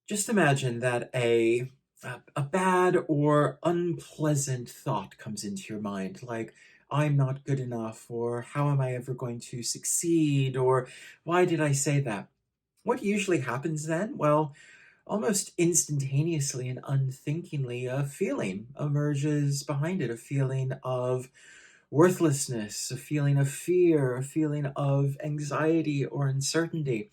Just imagine that a bad or unpleasant thought comes into your mind, like I'm not good enough, or how am I ever going to succeed, or why did I say that? What usually happens then? Well, almost instantaneously and unthinkingly, a feeling emerges behind it, a feeling of worthlessness, a feeling of fear, a feeling of anxiety or uncertainty.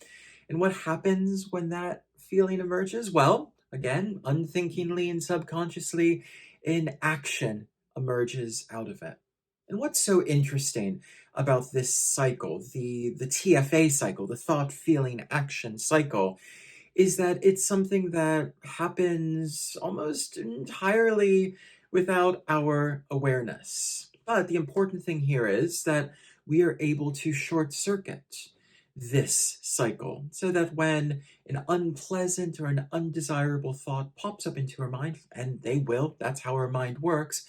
And what happens when that feeling emerges? Well, again, unthinkingly and subconsciously, an action emerges out of it. And what's so interesting about this cycle, the TFA cycle, the thought, feeling, action cycle, is that it's something that happens almost entirely without our awareness. But the important thing here is that we are able to short circuit this cycle so that when an unpleasant or an undesirable thought pops up into our mind, and they will, that's how our mind works,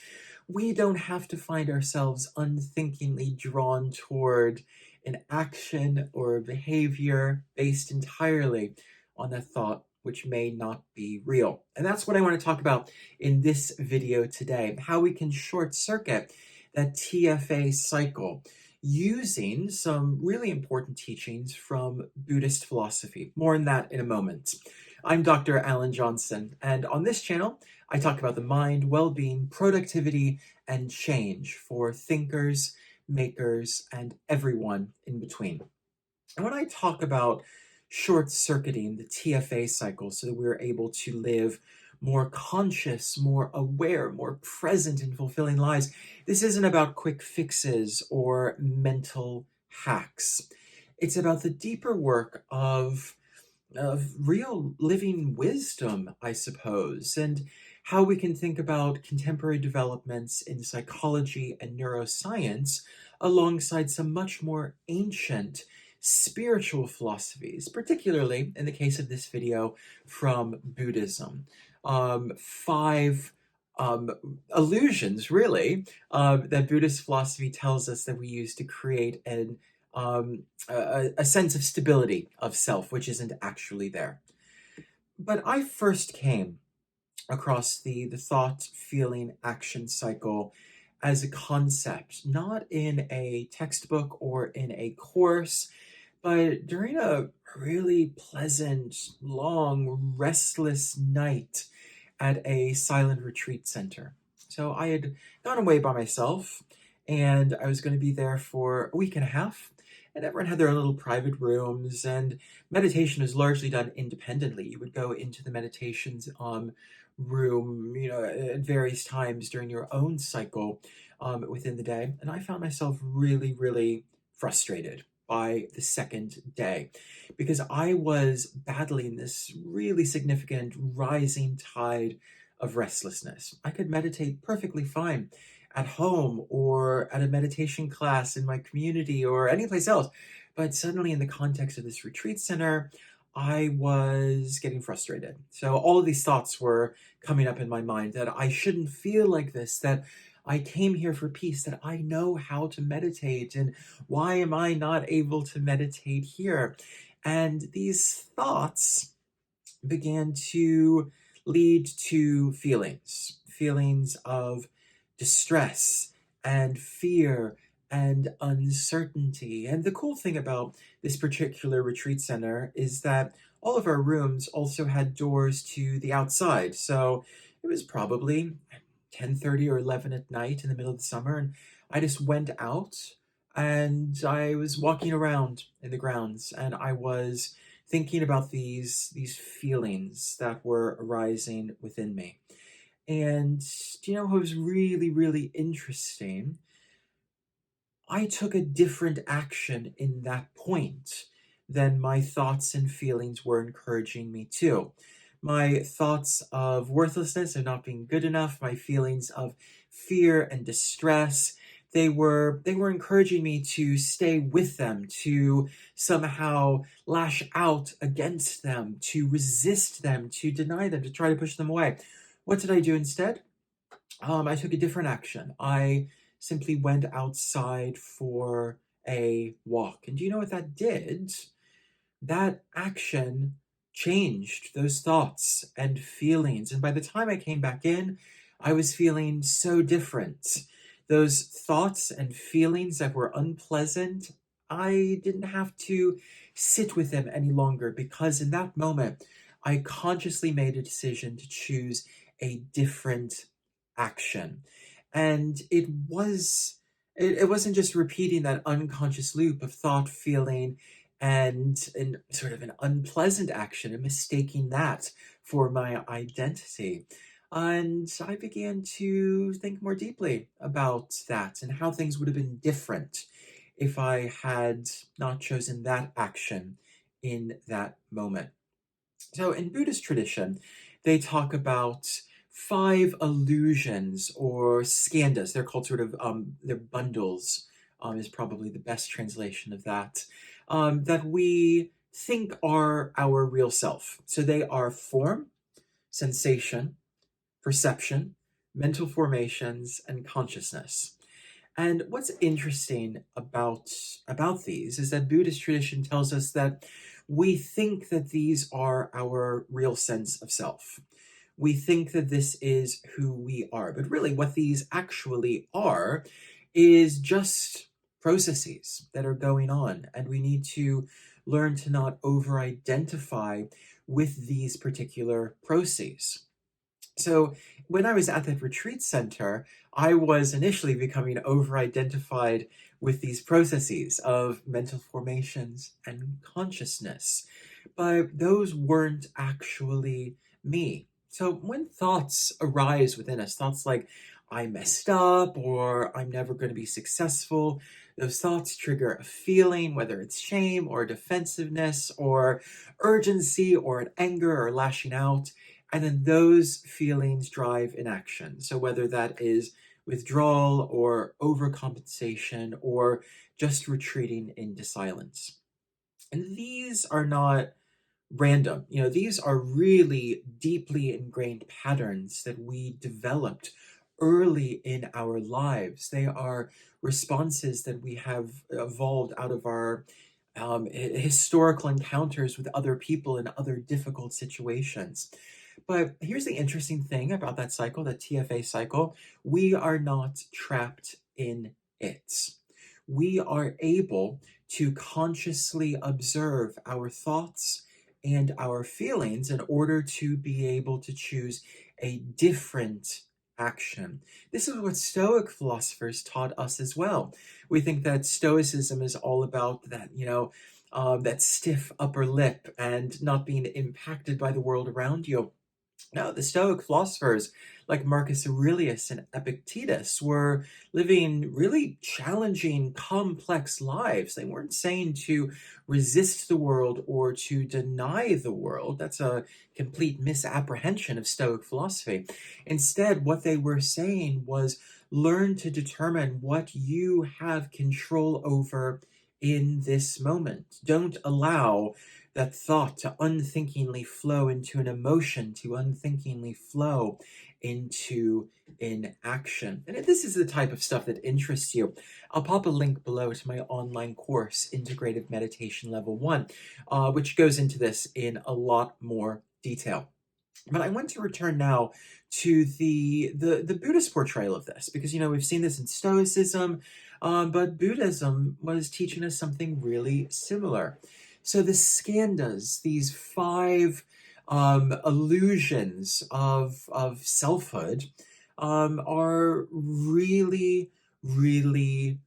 we don't have to find ourselves unthinkingly drawn toward an action or a behavior based entirely on a thought which may not be real. And that's what I want to talk about in this video today, how we can short circuit that TFA cycle using some really important teachings from Buddhist philosophy. More on that in a moment. I'm Dr. Alan Johnson, and on this channel, I talk about the mind, well-being, productivity, and change for thinkers, makers, and everyone in between. And when I talk about short-circuiting the TFA cycle so that we're able to live more conscious, more aware, more present and fulfilling lives, this isn't about quick fixes or mental hacks. It's about the deeper work of real living wisdom, I suppose, and how we can think about contemporary developments in psychology and neuroscience alongside some much more ancient spiritual philosophies, particularly in the case of this video from Buddhism. Five illusions, really, that Buddhist philosophy tells us that we use to create a sense of stability of self, which isn't actually there. But I first came across the thought, feeling, action cycle as a concept, not in a textbook or in a course, but during a really pleasant, long, restless night at a silent retreat center. So I had gone away by myself, and I was going to be there for a week and a half. And everyone had their own little private rooms, and meditation is largely done independently. You would go into the meditations room, at various times during your own cycle within the day. And I found myself really, really frustrated by the second day because I was battling this really significant rising tide of restlessness. I could meditate perfectly fine at home or at a meditation class in my community or anyplace else. But suddenly, in the context of this retreat center, I was getting frustrated. So all of these thoughts were coming up in my mind that I shouldn't feel like this, that I came here for peace, that I know how to meditate, and why am I not able to meditate here? And these thoughts began to lead to feelings of distress and fear and uncertainty. And the cool thing about this particular retreat center is that all of our rooms also had doors to the outside. So it was probably 10:30 or 11 at night in the middle of the summer, and I just went out and I was walking around in the grounds, and I was thinking about these feelings that were arising within me. And do you know what was really, really interesting? I took a different action in that point than my thoughts and feelings were encouraging me to. My thoughts of worthlessness, of not being good enough, my feelings of fear and distress, they were encouraging me to stay with them, to somehow lash out against them, to resist them, to deny them, to try to push them away. What did I do instead? I took a different action. I simply went outside for a walk. And do you know what that did? That action changed those thoughts and feelings. And by the time I came back in, I was feeling so different. Those thoughts and feelings that were unpleasant, I didn't have to sit with them any longer, because in that moment, I consciously made a decision to choose a different action. And it wasn't just repeating that unconscious loop of thought, feeling, and sort of an unpleasant action, and mistaking that for my identity. And I began to think more deeply about that and how things would have been different if I had not chosen that action in that moment. So in Buddhist tradition, they talk about five illusions, or skandhas. They're called sort of they're bundles, is probably the best translation of that. That we think are our real self. So they are form, sensation, perception, mental formations, and consciousness. And what's interesting about these is that Buddhist tradition tells us that we think that these are our real sense of self. We think that this is who we are, but really what these actually are is just processes that are going on, and we need to learn to not over-identify with these particular processes. So when I was at that retreat center, I was initially becoming over-identified with these processes of mental formations and consciousness, but those weren't actually me. So when thoughts arise within us, thoughts like, I messed up, or I'm never going to be successful, those thoughts trigger a feeling, whether it's shame or defensiveness or urgency or an anger or lashing out. And then those feelings drive an action. So whether that is withdrawal or overcompensation or just retreating into silence. And these are not random. These are really deeply ingrained patterns that we developed early in our lives. They are responses that we have evolved out of our historical encounters with other people in other difficult situations. But here's the interesting thing about that cycle, that TFA cycle: we are not trapped in it. We are able to consciously observe our thoughts and our feelings in order to be able to choose a different action. This is what Stoic philosophers taught us as well. We think that Stoicism is all about that, that stiff upper lip and not being impacted by the world around you. Now, the Stoic philosophers like Marcus Aurelius and Epictetus were living really challenging, complex lives. They weren't saying to resist the world or to deny the world. That's a complete misapprehension of Stoic philosophy. Instead, what they were saying was learn to determine what you have control over in this moment. Don't allow that thought to unthinkingly flow into an emotion, to unthinkingly flow into an action. And if this is the type of stuff that interests you, I'll pop a link below to my online course, Integrative Meditation Level 1, which goes into this in a lot more detail. But I want to return now to the Buddhist portrayal of this, because we've seen this in Stoicism, but Buddhism was teaching us something really similar. So the Scandas, these five illusions of selfhood, are really, really,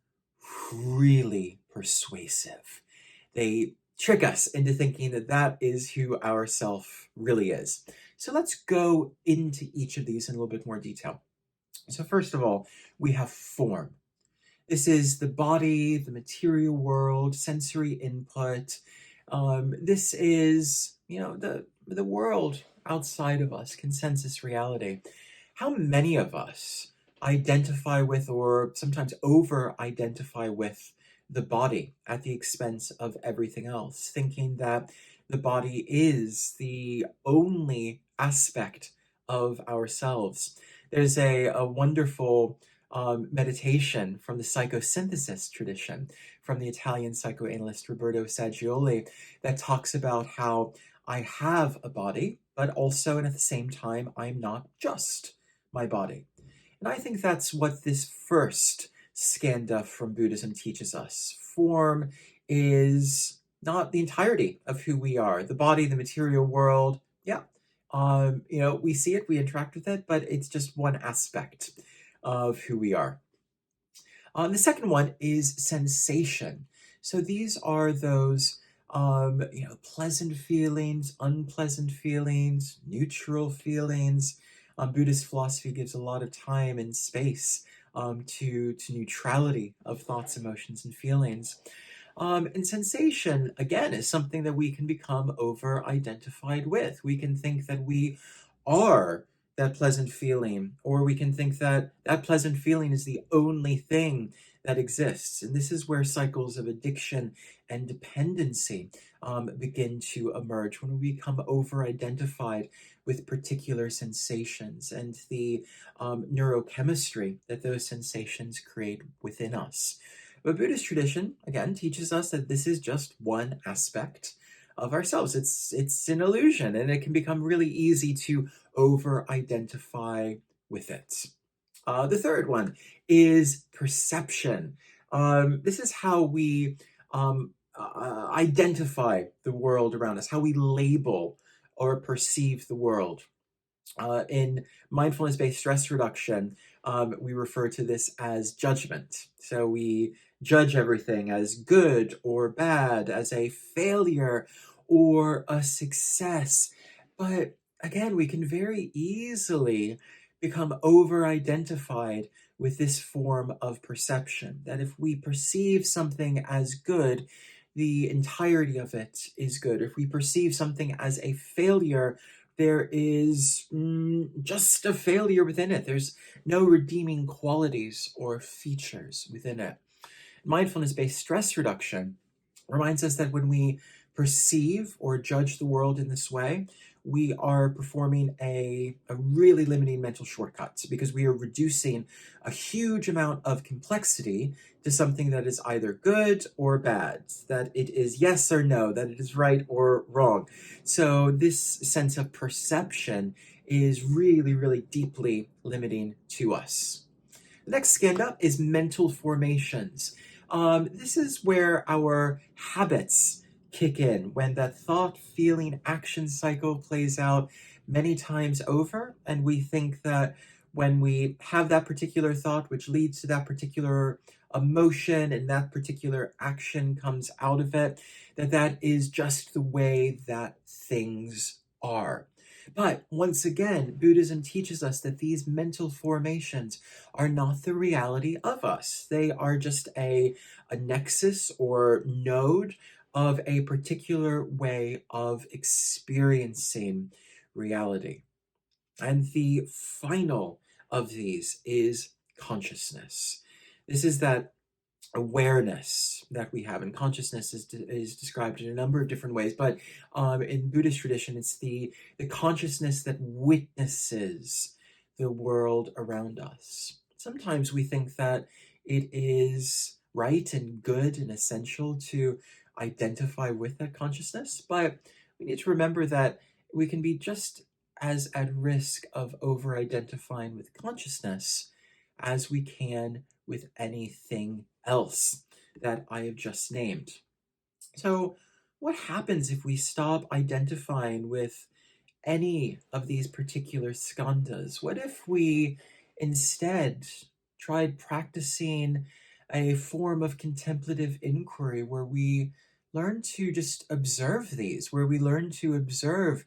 really persuasive. They trick us into thinking that that is who our self really is. So let's go into each of these in a little bit more detail. So first of all, we have form. This is the body, the material world, sensory input. This is, the world outside of us, consensus reality. How many of us identify with, or sometimes over-identify with, the body at the expense of everything else, thinking that the body is the only aspect of ourselves? There's a wonderful meditation from the psychosynthesis tradition, from the Italian psychoanalyst Roberto Saggioli, that talks about how I have a body, but also, and at the same time, I'm not just my body. And I think that's what this first skanda from Buddhism teaches us. Form is not the entirety of who we are. The body, the material world, yeah. We see it, we interact with it, but it's just one aspect of who we are. The second one is sensation. So these are those pleasant feelings, unpleasant feelings, neutral feelings. Buddhist philosophy gives a lot of time and space to neutrality of thoughts, emotions, and feelings. And sensation, again, is something that we can become over-identified with. We can think that we are that pleasant feeling, or we can think that that pleasant feeling is the only thing that exists. And this is where cycles of addiction and dependency begin to emerge, when we become over-identified with particular sensations and the neurochemistry that those sensations create within us. But Buddhist tradition, again, teaches us that this is just one aspect of ourselves. It's an illusion, and it can become really easy to over-identify with it. The third one is perception. This is how we identify the world around us, how we label or perceive the world. In mindfulness-based stress reduction, we refer to this as judgment. So we judge everything as good or bad, as a failure or a success. But again, we can very easily become over-identified with this form of perception, that if we perceive something as good, the entirety of it is good. If we perceive something as a failure, there is just a failure within it. There's no redeeming qualities or features within it. Mindfulness-based stress reduction reminds us that when we perceive or judge the world in this way, we are performing a really limiting mental shortcut, because we are reducing a huge amount of complexity to something that is either good or bad, that it is yes or no, that it is right or wrong. So this sense of perception is really, really deeply limiting to us. The next skanda is mental formations. This is where our habits kick in, when that thought, feeling, action cycle plays out many times over, and we think that when we have that particular thought, which leads to that particular emotion, and that particular action comes out of it, that is just the way that things are. But once again, Buddhism teaches us that these mental formations are not the reality of us. They are just a nexus or node of a particular way of experiencing reality. And the final of these is consciousness. This is that awareness that we have, and consciousness is described in a number of different ways, but in Buddhist tradition, it's the consciousness that witnesses the world around us. Sometimes we think that it is right and good and essential to identify with that consciousness, but we need to remember that we can be just as at risk of over-identifying with consciousness as we can with anything else that I have just named. So what happens if we stop identifying with any of these particular skandhas? What if we instead tried practicing a form of contemplative inquiry, where we learn to just observe these, where we learn to observe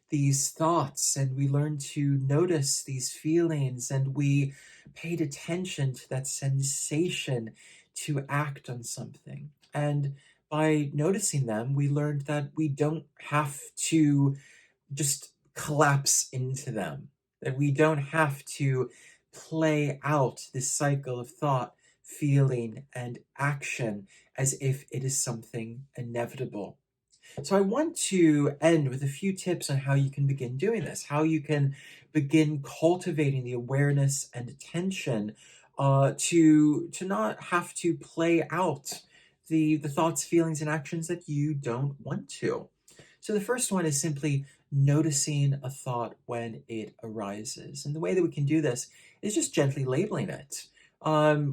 these thoughts, and we learn to notice these feelings, and we paid attention to that sensation to act on something. And by noticing them, we learned that we don't have to just collapse into them, that we don't have to play out this cycle of thought, feeling, and action as if it is something inevitable. So I want to end with a few tips on how you can begin doing this, how you can begin cultivating the awareness and attention to not have to play out the thoughts, feelings, and actions that you don't want to. So the first one is simply noticing a thought when it arises. And the way that we can do this is just gently labeling it.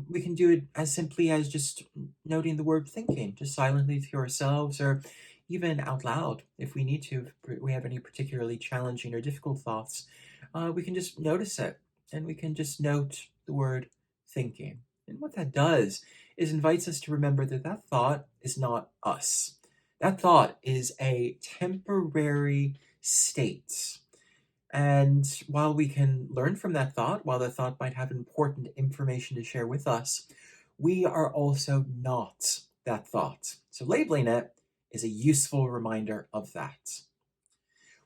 We can do it as simply as just noting the word thinking, just silently to ourselves or even out loud if we need to, if we have any particularly challenging or difficult thoughts. We can just notice it and we can just note the word thinking. And what that does is invites us to remember that that thought is not us. That thought is a temporary state. And while we can learn from that thought, while the thought might have important information to share with us, we are also not that thought. So labeling it is a useful reminder of that.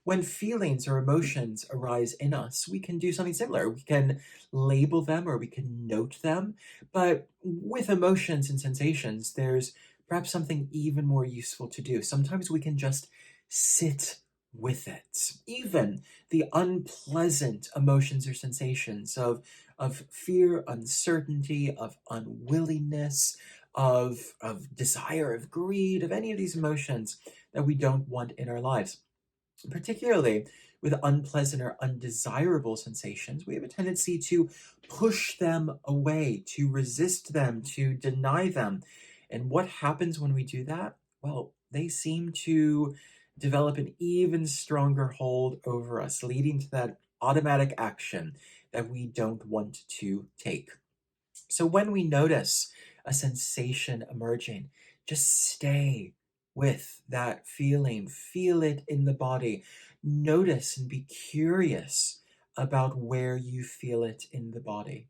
When feelings or emotions arise in us, we can do something similar. We can label them or we can note them. But with emotions and sensations, there's perhaps something even more useful to do. Sometimes we can just sit with it. Even the unpleasant emotions or sensations of fear, uncertainty, of unwillingness, of desire, of greed, of any of these emotions that we don't want in our lives. Particularly with unpleasant or undesirable sensations, we have a tendency to push them away, to resist them, to deny them. And what happens when we do that? Well, they seem to develop an even stronger hold over us, leading to that automatic action that we don't want to take. So when we notice a sensation emerging, just stay with that feeling, feel it in the body, notice and be curious about where you feel it in the body.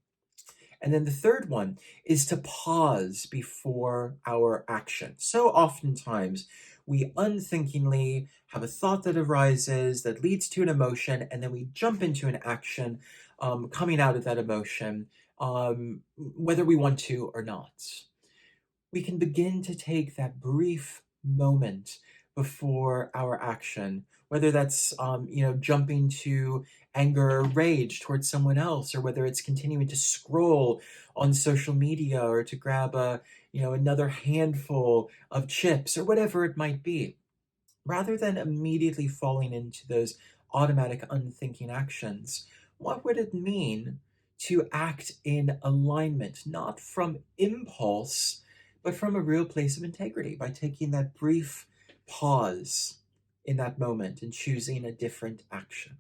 And then the third one is to pause before our action. So oftentimes we unthinkingly have a thought that arises that leads to an emotion, and then we jump into an action coming out of that emotion, whether we want to or not. We can begin to take that brief moment before our action, whether that's jumping to anger or rage towards someone else, or whether it's continuing to scroll on social media or to grab another handful of chips or whatever it might be. Rather than immediately falling into those automatic unthinking actions, what would it mean to act in alignment, not from impulse, but from a real place of integrity, by taking that brief pause in that moment and choosing a different action?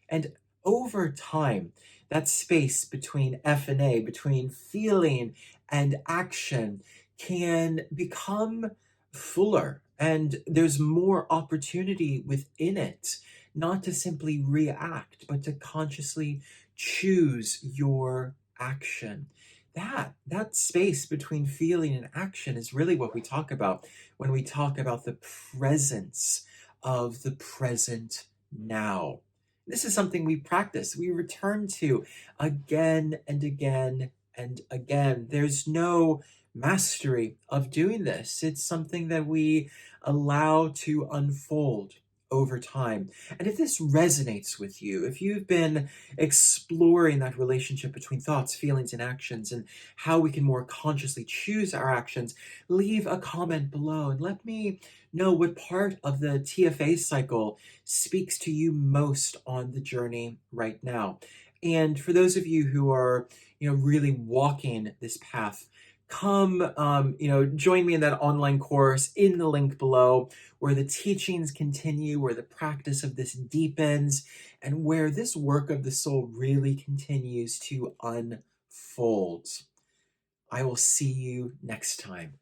And over time, that space between F and A, between feeling and action, can become fuller. And there's more opportunity within it, not to simply react, but to consciously choose your action. That space between feeling and action is really what we talk about when we talk about the presence of the present now. This is something we practice, we return to again and again and again. There's no mastery of doing this. It's something that we allow to unfold over time. And if this resonates with you, if you've been exploring that relationship between thoughts, feelings, and actions, and how we can more consciously choose our actions, leave a comment below and let me know what part of the TFA cycle speaks to you most on the journey right now. And for those of you who are, really walking this path, come, join me in that online course in the link below, where the teachings continue, where the practice of this deepens, and where this work of the soul really continues to unfold. I will see you next time.